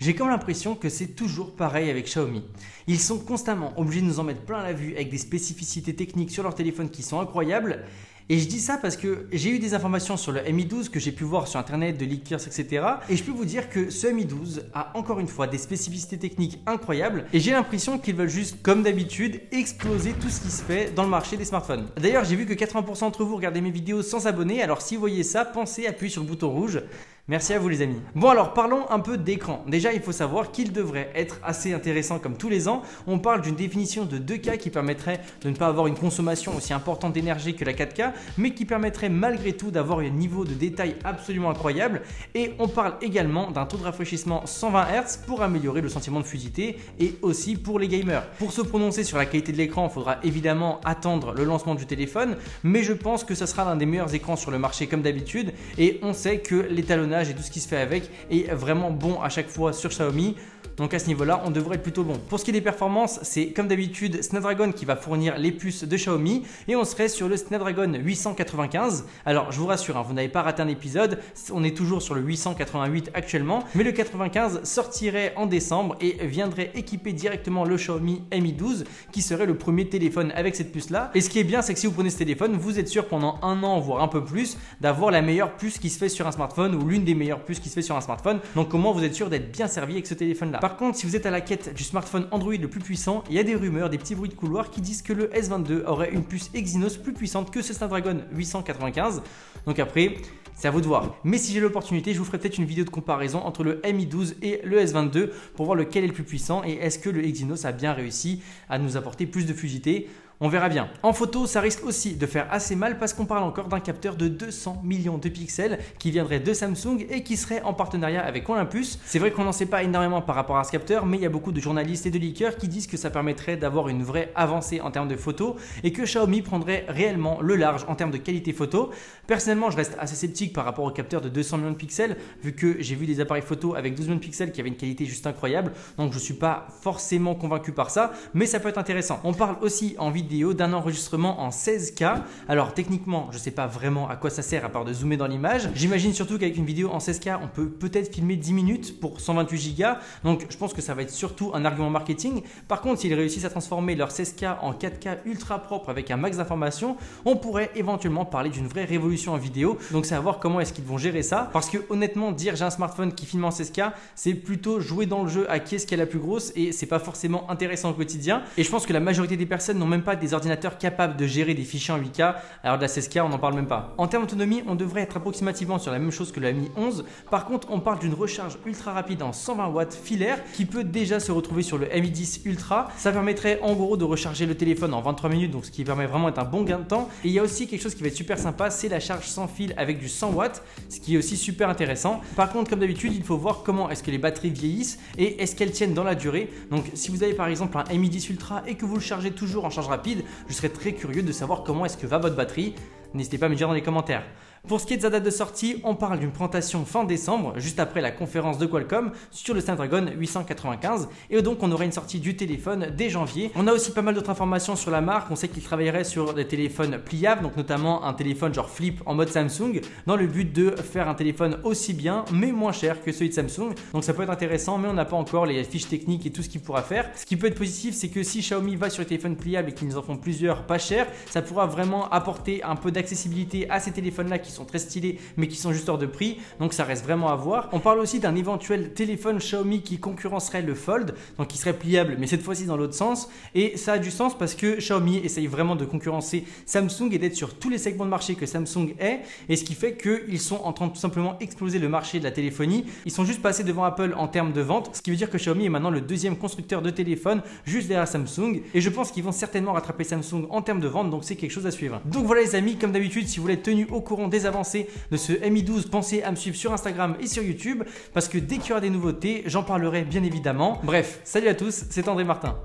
J'ai comme l'impression que c'est toujours pareil avec Xiaomi. Ils sont constamment obligés de nous en mettre plein la vue avec des spécificités techniques sur leur téléphone qui sont incroyables. Et je dis ça parce que j'ai eu des informations sur le Mi 12 que j'ai pu voir sur internet, de leakers, etc. Et je peux vous dire que ce Mi 12 a encore une fois des spécificités techniques incroyables. Et j'ai l'impression qu'ils veulent juste, comme d'habitude, exploser tout ce qui se fait dans le marché des smartphones. D'ailleurs, j'ai vu que 80% d'entre vous regardez mes vidéos sans abonner. Alors si vous voyez ça, pensez à appuyer sur le bouton rouge. Merci à vous les amis. Bon alors parlons un peu d'écran. Déjà il faut savoir qu'il devrait être assez intéressant comme tous les ans. On parle d'une définition de 2K qui permettrait de ne pas avoir une consommation aussi importante d'énergie que la 4K, mais qui permettrait malgré tout d'avoir un niveau de détail absolument incroyable. Et on parle également d'un taux de rafraîchissement 120 Hz pour améliorer le sentiment de fluidité et aussi pour les gamers. Pour se prononcer sur la qualité de l'écran, il faudra évidemment attendre le lancement du téléphone, mais je pense que ce sera l'un des meilleurs écrans sur le marché comme d'habitude. Et on sait que l'étalonnage et tout ce qui se fait avec est vraiment bon à chaque fois sur Xiaomi. Donc à ce niveau-là, on devrait être plutôt bon. Pour ce qui est des performances, c'est comme d'habitude Snapdragon qui va fournir les puces de Xiaomi et on serait sur le Snapdragon 895. Alors je vous rassure, hein, vous n'avez pas raté un épisode, on est toujours sur le 888 actuellement, mais le 95 sortirait en décembre et viendrait équiper directement le Xiaomi Mi 12 qui serait le premier téléphone avec cette puce-là. Et ce qui est bien, c'est que si vous prenez ce téléphone, vous êtes sûr pendant un an, voire un peu plus, d'avoir la meilleure puce qui se fait sur un smartphone ou l'une des meilleures puces qui se fait sur un smartphone. Donc comment vous êtes sûr d'être bien servi avec ce téléphone-là. Par contre, si vous êtes à la quête du smartphone Android le plus puissant, il y a des rumeurs, des petits bruits de couloir qui disent que le S22 aurait une puce Exynos plus puissante que ce Snapdragon 895. Donc après, c'est à vous de voir. Mais si j'ai l'opportunité, je vous ferai peut-être une vidéo de comparaison entre le Mi 12 et le S22 pour voir lequel est le plus puissant et est-ce que le Exynos a bien réussi à nous apporter plus de fluidité. On verra bien. En photo, ça risque aussi de faire assez mal parce qu'on parle encore d'un capteur de 200 millions de pixels qui viendrait de Samsung et qui serait en partenariat avec Olympus. C'est vrai qu'on n'en sait pas énormément par rapport à ce capteur, mais il y a beaucoup de journalistes et de leakers qui disent que ça permettrait d'avoir une vraie avancée en termes de photo et que Xiaomi prendrait réellement le large en termes de qualité photo. Personnellement, je reste assez sceptique par rapport au capteur de 200 millions de pixels vu que j'ai vu des appareils photo avec 12 millions de pixels qui avaient une qualité juste incroyable. Donc je ne suis pas forcément convaincu par ça, mais ça peut être intéressant. On parle aussi en vidéo d'un enregistrement en 16K. Alors techniquement, je ne sais pas vraiment à quoi ça sert à part de zoomer dans l'image. J'imagine surtout qu'avec une vidéo en 16K, on peut peut-être filmer 10 minutes pour 128 Go. Donc je pense que ça va être surtout un argument marketing. Par contre, s'ils réussissent à transformer leur 16K en 4K ultra propre avec un max d'informations, on pourrait éventuellement parler d'une vraie révolution en vidéo. Donc c'est à voir comment est-ce qu'ils vont gérer ça. Parce que honnêtement, dire j'ai un smartphone qui filme en 16K, c'est plutôt jouer dans le jeu à qui est-ce qui est la plus grosse et c'est pas forcément intéressant au quotidien. Et je pense que la majorité des personnes n'ont même pas des ordinateurs capables de gérer des fichiers en 8K, alors de la 16K on n'en parle même pas. En termes d'autonomie, on devrait être approximativement sur la même chose que le Mi 11. Par contre, on parle d'une recharge ultra rapide en 120 watts filaire qui peut déjà se retrouver sur le Mi 10 Ultra. Ça permettrait en gros de recharger le téléphone en 23 minutes, donc ce qui permet vraiment d'être un bon gain de temps. Et il y a aussi quelque chose qui va être super sympa, c'est la charge sans fil avec du 100 watts, ce qui est aussi super intéressant. Par contre, comme d'habitude, il faut voir comment est-ce que les batteries vieillissent et est-ce qu'elles tiennent dans la durée. Donc si vous avez par exemple un Mi 10 Ultra et que vous le chargez toujours en charge rapide, je serais très curieux de savoir comment est-ce que va votre batterie. N'hésitez pas à me dire dans les commentaires. Pour ce qui est de sa date de sortie, on parle d'une présentation fin décembre, juste après la conférence de Qualcomm sur le Snapdragon 895. Et donc on aurait une sortie du téléphone dès janvier. On a aussi pas mal d'autres informations sur la marque. On sait qu'il travaillerait sur des téléphones pliables, donc notamment un téléphone genre flip en mode Samsung, dans le but de faire un téléphone aussi bien mais moins cher que celui de Samsung. Donc ça peut être intéressant, mais on n'a pas encore les fiches techniques et tout ce qu'il pourra faire. Ce qui peut être positif, c'est que si Xiaomi va sur les téléphones pliables et qu'ils nous en font plusieurs pas chers, ça pourra vraiment apporter un peu d'accessibilité à ces téléphones-là qui sont très stylés mais qui sont juste hors de prix, donc ça reste vraiment à voir. On parle aussi d'un éventuel téléphone Xiaomi qui concurrencerait le Fold, donc qui serait pliable mais cette fois-ci dans l'autre sens, et ça a du sens parce que Xiaomi essaye vraiment de concurrencer Samsung et d'être sur tous les segments de marché que Samsung est, et ce qui fait qu'ils sont en train de tout simplement exploser le marché de la téléphonie. Ils sont juste passés devant Apple en termes de vente, ce qui veut dire que Xiaomi est maintenant le deuxième constructeur de téléphone juste derrière Samsung, et je pense qu'ils vont certainement rattraper Samsung en termes de vente, donc c'est quelque chose à suivre. Donc voilà les amis, comme d'habitude, si vous voulez être tenu au courant des avancées de ce Mi 12, pensez à me suivre sur Instagram et sur YouTube parce que dès qu'il y aura des nouveautés, j'en parlerai bien évidemment. Bref, salut à tous, c'est André Martin.